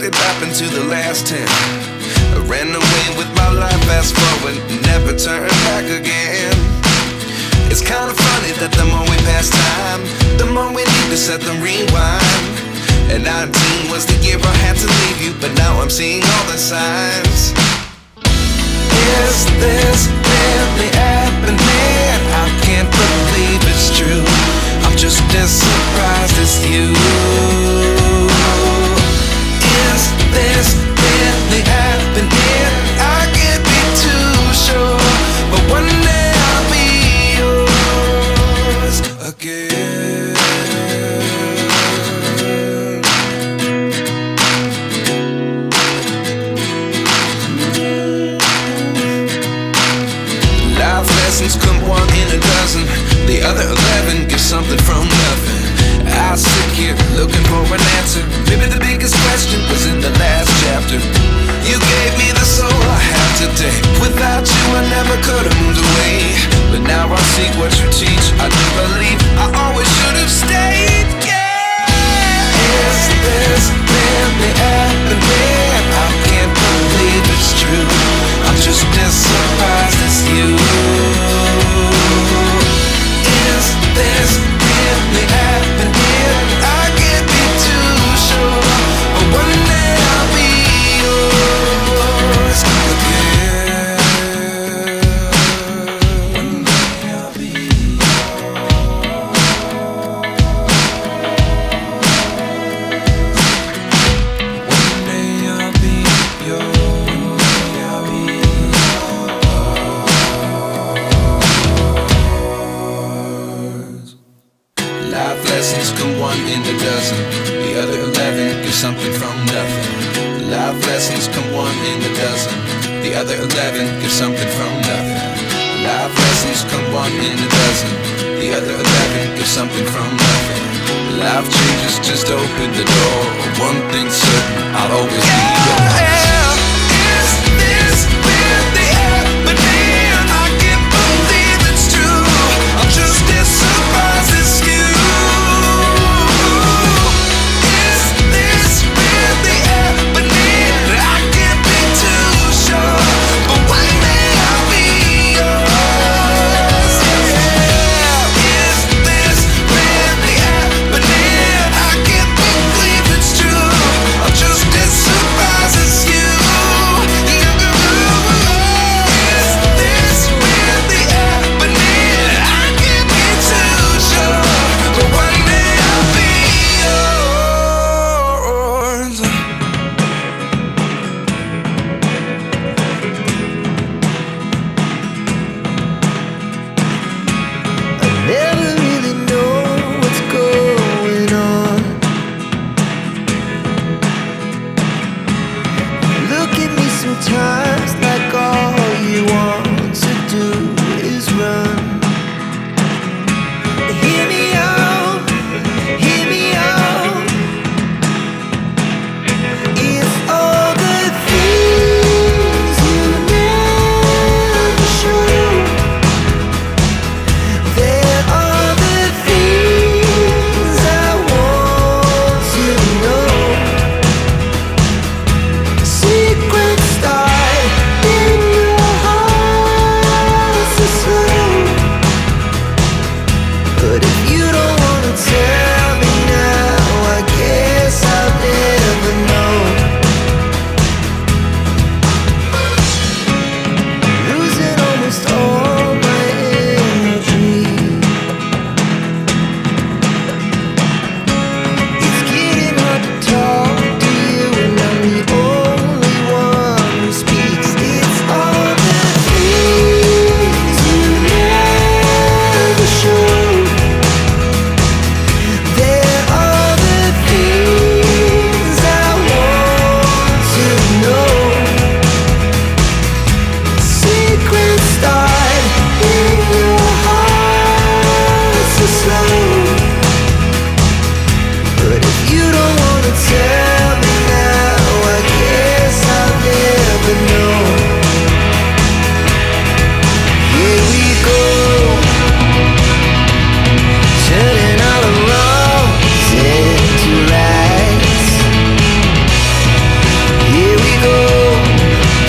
it happened to the last 10. I ran away with my life, fast forward, never turn back again. It's kind of funny that the more we pass time, the more we need to set them rewind. And 19 was the year I had to leave you, but now I'm seeing all the signs. Is this really happening? I can't believe it's true. I'm just as surprised as you. Is this really happening? I can't be too sure, but one day I'll be yours again. Life lessons come one in a dozen. The other 11 get something from nothing. I sit here looking for an answer. Maybe the biggest question was in the last chapter. You gave me the soul I have today. Without you I never could have moved away. But now I see what you teach. I do believe I always should have stayed. Yeah. Is this really happening? I can't believe it's true. I'm just as surprised as you. Is this really happening? I can't be too sure, but one day I'll be yours again. One day I'll be yours. One day I'll be yours. Life lessons come one in a dozen. The other 11 get something from nothing. Life lessons come one in a dozen. The other 11 get something from nothing. Life lessons come one in a dozen. The other 11 get something from nothing. Life changes just open the door. One thing's certain,